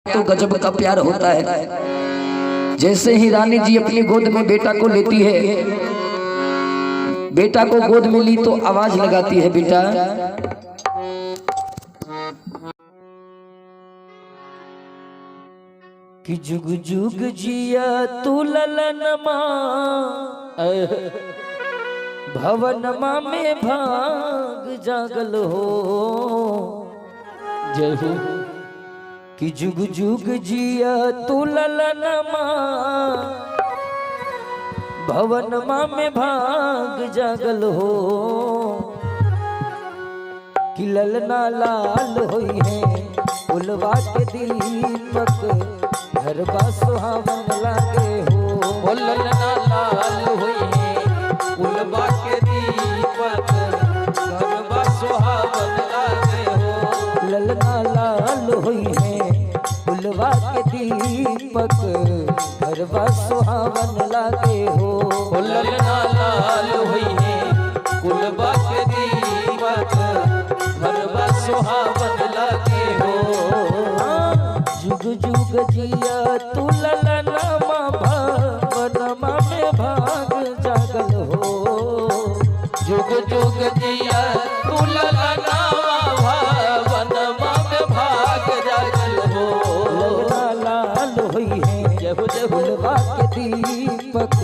तो गजब का प्यार होता है। जैसे ही रानी जी अपनी गोद में बेटा को लेती है, बेटा को गोद में ली तो आवाज लगाती है, बेटा कि जुग जुग जिया तू ललनमा भवनमा में भाग जागल हो जहू कि जुग जुग जिया तू ललनमा भवनमा में भाग जागल हो कि ललना लाल होई है उलवा के दीपक घर बा सुहावन लागे हो। ललना लाल हुई है उलवा के दीपक घर बा सुहावन लागे हो। ललना लाल हुई है उलवा के दीपक घर बा सुहावन लागे हो। ललना लाल हुई है उलवा के दीपक घर बा सुहावन लागे हो। जुग जुग जिया तू ललनमा भवनमा में भाग जागल हो। जुग जुग जिया तू ललना भवनमा में भाग जागल हो। ललना लाल हुई है जहु जहु उलवा के दीपक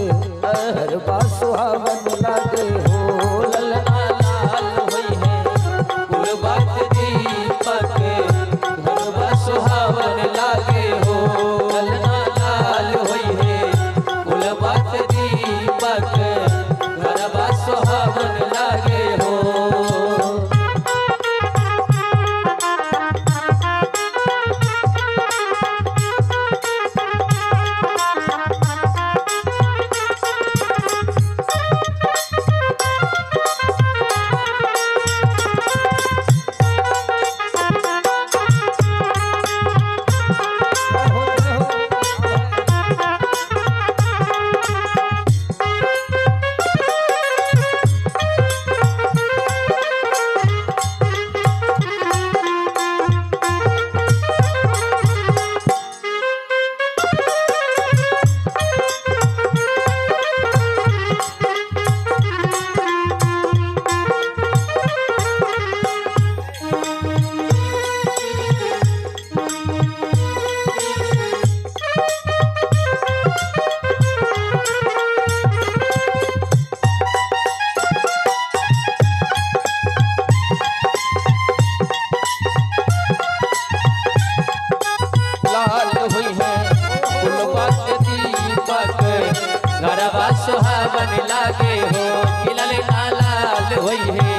घर बा सुहावन लागे हो। ललना लाल हुई है उलवा के दीपक घर बा सुहावन लागे हो। ललना लाल हुई है उलवा के दीपक घर बा सुहावन लागे हो। सुहावन लागे हो। ललना लाल हुई है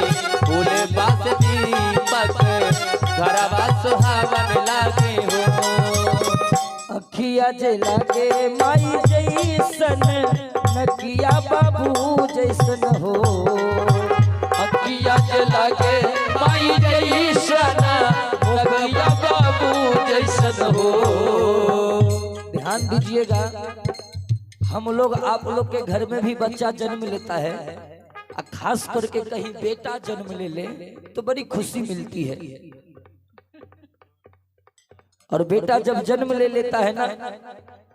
उलवा के दीपक घर बा सुहावन लागे हो। अखिया जे लागे माई जैसन नकिया बाबू जैसन हो। अखिया जे लागे माई जैसन नकिया बाबू जैसन हो। ध्यान दीजिएगा, हम लोग आप लोग के घर में भी बच्चा जन्म लेता है, खास करके कहीं बेटा जन्म ले तो बड़ी खुशी मिलती है। और बेटा जब जन्म ले लेता है ना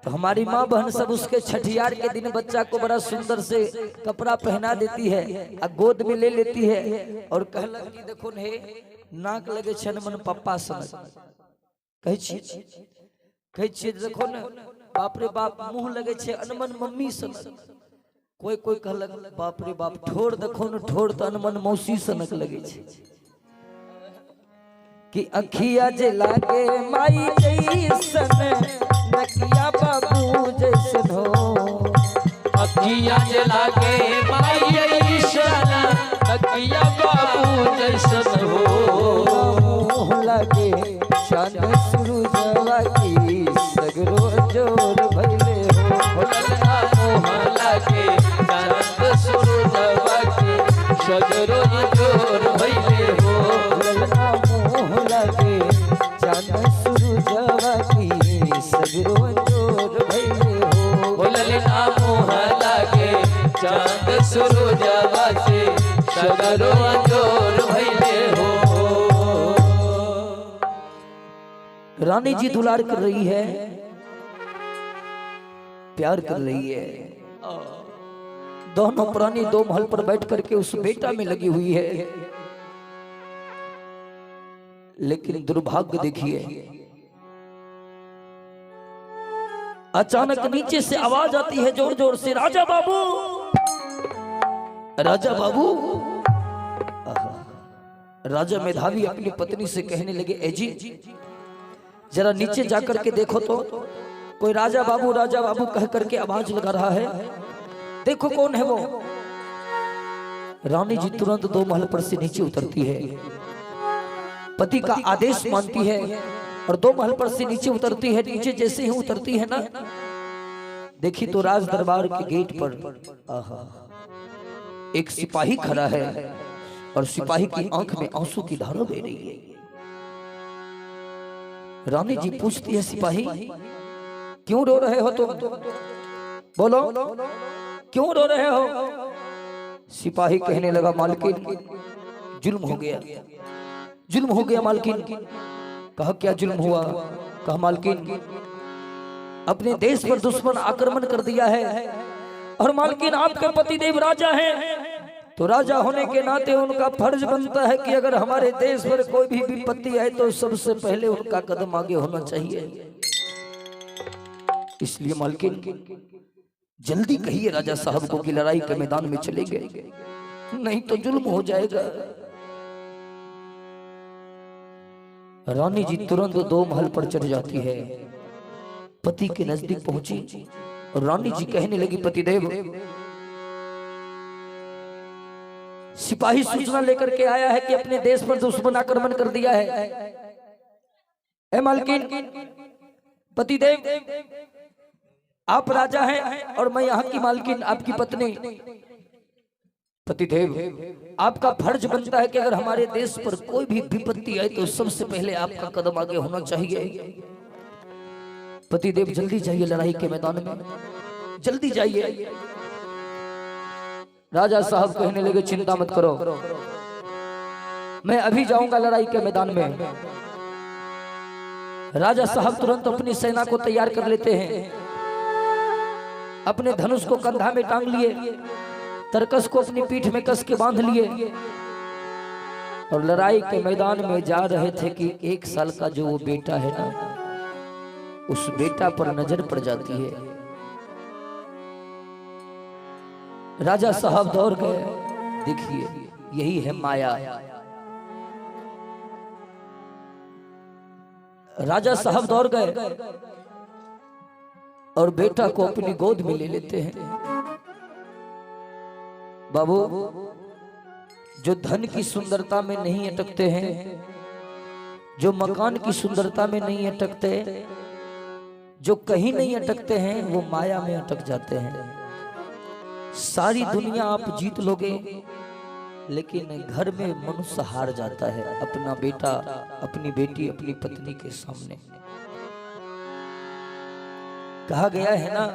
तो हमारी माँ बहन सब उसके छठियार के दिन बच्चा को बड़ा सुंदर से कपड़ा पहना देती है और गोद में ले लेती है और कहलक कि देखो ने नाक लगे छन मन पप्पा सन कहे छी देखो ना बाप रे बाप मुंह लगे छे अनमन मम्मी सनक। कोई कोई कहलक बाप रे बाप ठोर देखो न ठोर तो अनमन मौसी सनक लगे छे। कि अखिया जे लागे माई जैसन नकिया बाबू जैसन हो। अखिया जे लागे माई जैसन नकिया बाबू जैसन हो। मुँह लगे चांद सूरजवा की सगरो जोर भइले हो। ललना मुँह लागे चांद सूरजवा की सगरो जोर भइले हो। ललना मुँह लगे चांद सूरजवा की सगरो जोर भइले हो। ललना मुँह लागे चांद सूरजवा से सगरो जोर भइले हो। रानी जी दुलार कर रही है, प्यार कर रही है। दोनों प्राणी दो महल पर बैठ करके उस बेटा में लगी हुई है। लेकिन दुर्भाग्य देखिए, अचानक नीचे से आवाज आती है जोर जोर से, राजा बाबू, राजा बाबू। राजा मेधावी अपनी पत्नी से कहने लगे, ए जी जरा नीचे जाकर के देखो तो कोई राजा बाबू कह करके आवाज लगा रहा है, देखो कौन है वो। रानी जी तुरंत दो महल पर से नीचे उतरती है, पति का आदेश मानती है और दो महल पर से नीचे उतरती है। नीचे जैसे ही उतरती है ना, देखी तो राज दरबार के गेट पर एक सिपाही खड़ा है और सिपाही की आंख में आंसू की धारा बह रही है। रानी जी पूछती है, सिपाही क्यों रो रहे हो तुम? बोलो क्यों रो रहे हो? सिपाही कहने लगा, मालकिन जुल्म हो गया, जुल्म हो गया मालकिन। कहा क्या जुल्म हुआ? कहा मालकिन अपने देश पर दुश्मन आक्रमण कर दिया है और मालकिन आपके पतिदेव राजा हैं, तो राजा होने के नाते उनका फर्ज बनता है कि अगर हमारे देश पर कोई भी विपत्ति आए तो सबसे पहले उनका कदम आगे होना चाहिए। इसलिए मालकिन जल्दी कहिए राजा साहब को कि लड़ाई के मैदान में चले गए, नहीं तो जुल्म हो जाएगा। रानी जी तुरंत दो महल पर चढ़ जाती है, पति के नजदीक पहुंची और रानी जी कहने लगी, पतिदेव सिपाही सूचना लेकर के आया है कि अपने देश पर दुश्मन आक्रमण कर दिया है। ए मालकिन, पतिदेव आप राजा हैं और मैं यहाँ की मालकिन आपकी पत्नी। पतिदेव आपका फर्ज बनता है कि अगर हमारे देश पर कोई भी विपत्ति आए तो सबसे पहले आपका कदम आगे होना चाहिए। पतिदेव जल्दी जाइए लड़ाई के मैदान में, जल्दी जाइए। राजा साहब कहने लगे, चिंता मत करो, मैं अभी जाऊंगा लड़ाई के मैदान में। राजा साहब तुरंत अपनी सेना को तैयार कर लेते हैं, अपने धनुष को कंधा में टांग लिए, तरकस को अपनी पीठ में कस के बांध लिए और लड़ाई के मैदान में जा रहे थे कि 1 साल का जो वो बेटा है ना, उस बेटा पर नजर पड़ जाती है। राजा साहब दौड़ गए। देखिए यही है माया। राजा साहब दौड़ गए और बेटा को अपनी गोद में ले लेते हैं। बाबू, जो धन की सुंदरता में नहीं अटकते हैं, जो मकान की सुंदरता में नहीं अटकते, जो कहीं नहीं अटकते हैं, वो माया में अटक जाते हैं। सारी दुनिया आप जीत लोगे, लेकिन घर में मनुष्य हार जाता है अपना बेटा, अपनी बेटी, अपनी पत्नी के सामने। कहा गया है ना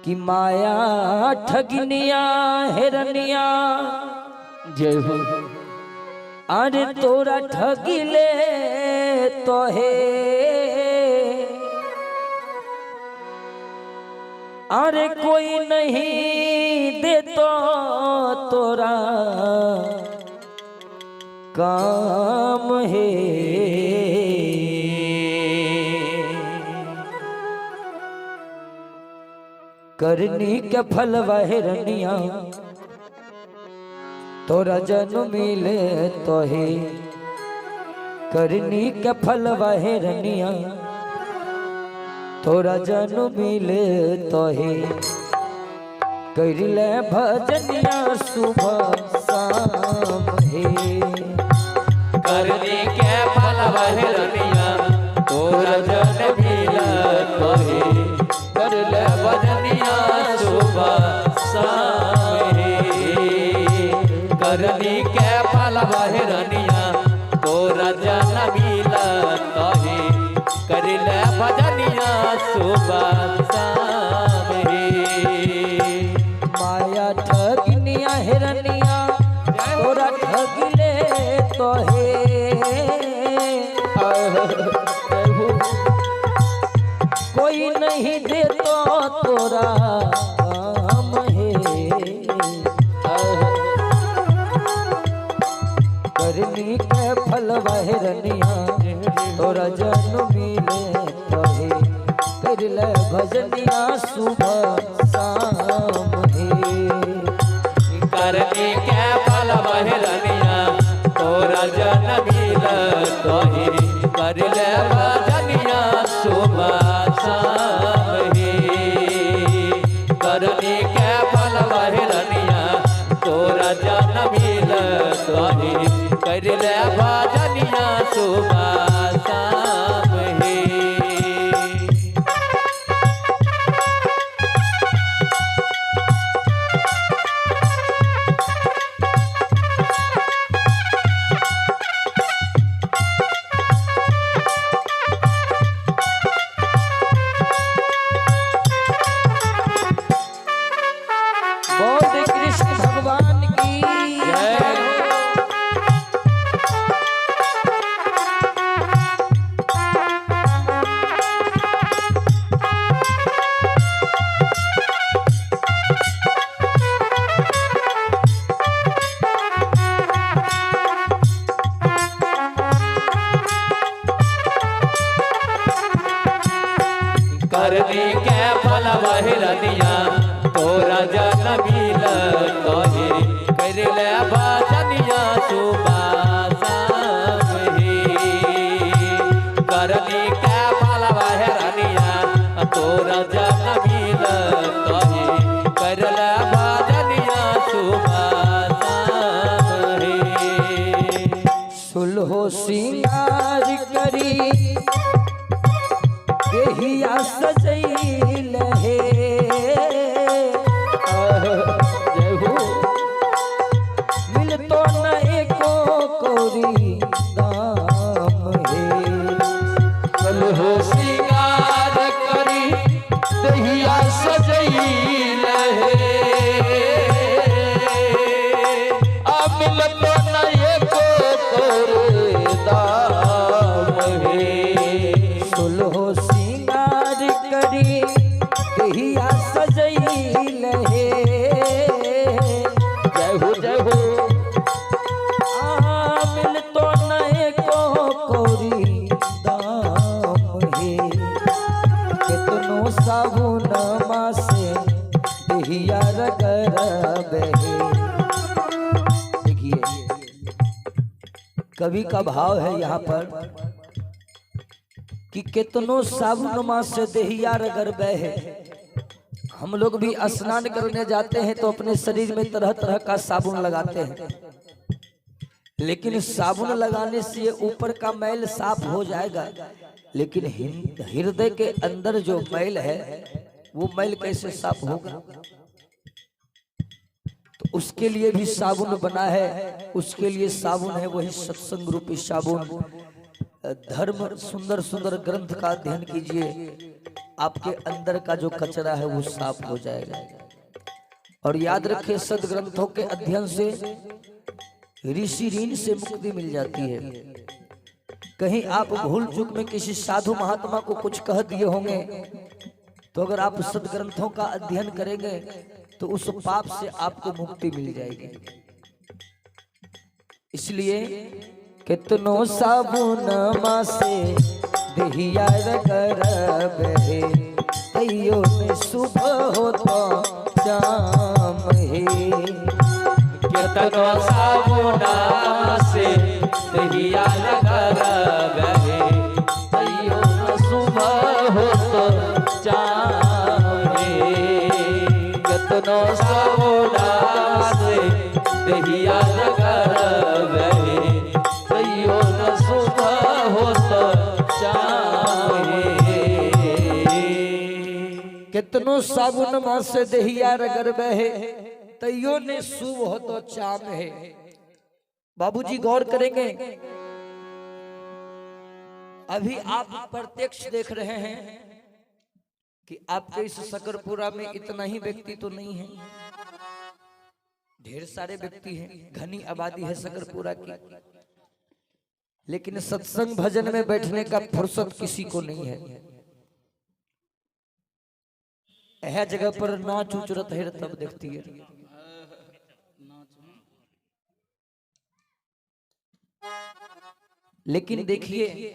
कि माया ठगनिया हिरनिया, जय हो। अरे तोरा ठगिले तो है, अरे कोई नहीं दे तो तोरा काम है। करनी के फल वहरनिया, तोरा जन्म मिले तो है। करनी के फल वहरनिया, तोरा जन्म मिले तो है। कर ले भजनिया सुबह शाम है। करनी के फल वहरनिया, तोरा जन्म मिले तो है। कर ले भजनिया सुबह शाम है। करनी के फल वहरनिया, तोरा जन्म मिले तो है। कर ले भजनिया सुबह शाम है। माया ठगनिया हिरनिया, तोरा ठगले तो है। कोई नहीं दे तो तोरा काम है। करनी के फल बहरनिया तोरा जन्म मिले कहे कर ले भजनिया सुबह शाम है। करनी के फल बहरनिया तोरा जन्म मिले कहे कर ले भजनिया सुबह शाम है। करनी के फल बहरनिया तोरा जन्म मिले कहे कर ले भजनिया सुबह शाम है। बोल कृष्ण भगवान की जय। करनी के फल बहरनिया तोरा जन्म मिले कहे कर ले भजनिया सुबह शाम है। करनी के फल बहरनिया तोरा जन्म मिले कहे कर ले भजनिया सुबह शाम है। सुलहो सिंगार करी देहिया सजैल है। जय हो मिल तो न एको कोरी दाम है। कल हो सिंगार करी दहिया सजैल है। अमिल तो न एको तोरे दाम है। सुलहो सिंगार करी देहिया सजैल है। जय हो जय हो। मिल तो न एको कोरी दाम है। कितनो साबुन मासे देहिया रगर बहे। देखिए कवि का भाव है यहाँ पर कि कितनो साबुन माँ से देहिया रगर बहे। हम लोग भी स्नान करने जाते हैं तो अपने शरीर में तरह तरह का साबुन लगाते हैं, लेकिन साबुन लगाने से ये ऊपर का मैल साफ हो जाएगा, लेकिन हृदय के अंदर जो मैल है वो मैल कैसे साफ होगा? तो उसके लिए भी साबुन बना है। उसके लिए साबुन है वही सत्संग रूपी साबुन। धर्म सुंदर सुंदर ग्रंथ का अध्ययन कीजिए, आपके अंदर का जो कचरा है वो साफ हो जाएगा। और याद रखिए सदग्रंथों के अध्ययन से ऋषि ऋण से मुक्ति मिल जाती है। कहीं आप भूल चूक में किसी साधु महात्मा को कुछ कह दिए होंगे, तो अगर आप सदग्रंथों का अध्ययन करेंगे तो उस पाप से आपको मुक्ति मिल जाएगी। इसलिए कितनो साबुन माँ से देहिया रगर बहे, तैयो में सुबह हो तो शाम है। कितनो साबुन से देहिया रगर बहे, तैयो में सुबह हो तो शाम है। कितनो साबुन से देहिया रगर बहे, तैयो न सुबह हो तो शाम है। कितनो साबुन माँ से देहिया रगर बहे, तैयो ने शुभ हो तो चाम है। बाबूजी गौर करेंगे, अभी आप प्रत्यक्ष देख रहे हैं कि आपके इस शकरपुरा में इतना ही व्यक्ति तो नहीं है, ढेर सारे व्यक्ति हैं, घनी आबादी है शकरपुरा की, लेकिन सत्संग भजन में बैठने का फुर्सत किसी को नहीं है। यह जगह पर नाच उचरत है तब देखती है। लेकिन देखिए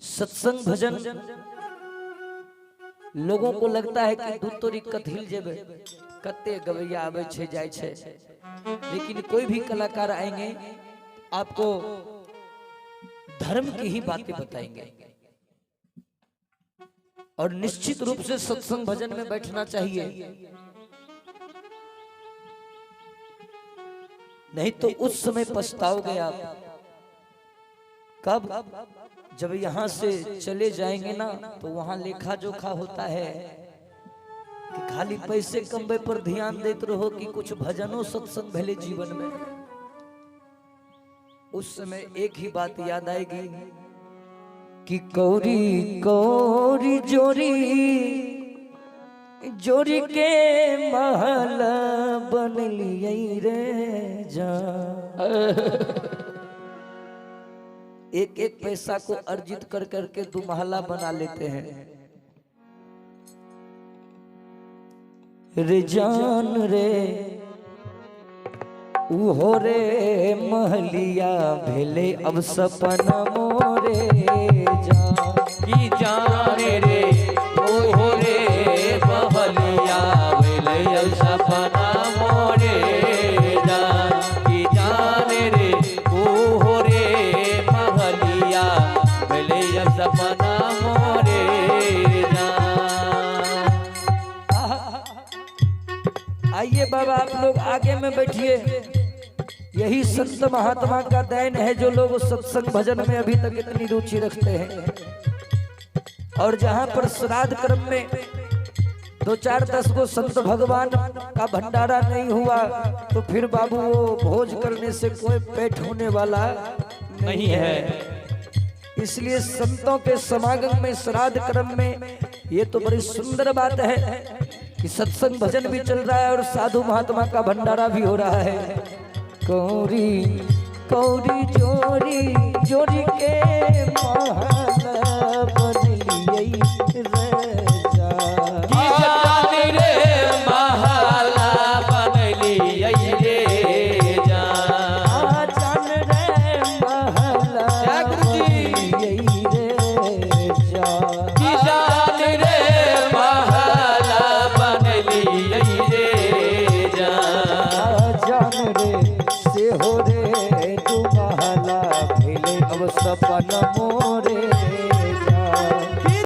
सत्संग भजन लोगों को लगता है कि दूध तोरी कथिल जेबे कते गवैया आवे छे जाय छे, लेकिन कोई भी कलाकार आएंगे आपको धर्म की ही बातें बताएंगे। और निश्चित रूप से सत्संग भजन में बैठना चाहिए, नहीं तो उस समय पछताओगे आप। कब? जब यहां से चले जाएंगे ना तो वहां लेखा जोखा होता है कि खाली पैसे कमबे पर ध्यान देते रहो कि कुछ भजनों सत्संग भले जीवन में। उस समय एक ही बात याद आएगी कि कौरी कौरी जोरी जोरी के महल बन लिए रे जा। एक एक पैसा को अर्जित कर करके दो महला बना लेते हैं। रे जान रे उहो रे महलिया भेले अब सपना मोरे जान की जाने रे ओ रे महलिया भेले अब सपना मोरे जान की जाने रे ओ रे महलिया भेले अब सपना मोरे जान। आइए बाबा आप लोग आगे में बैठिए। यही संत महात्मा का देन है जो लोग सत्संग भजन में अभी तक इतनी रुचि रखते हैं। और जहां पर श्राद्ध क्रम में 2-4-10 को संत भगवान का भंडारा नहीं हुआ तो फिर बाबू वो भोज करने से कोई पेट होने वाला नहीं है। इसलिए संतों के समागम में श्राद्ध क्रम में ये तो बड़ी सुंदर बात है कि सत्संग भजन भी चल रहा है और साधु महात्मा का भंडारा भी हो रहा है। कौरी कौरी जोरी जोरी के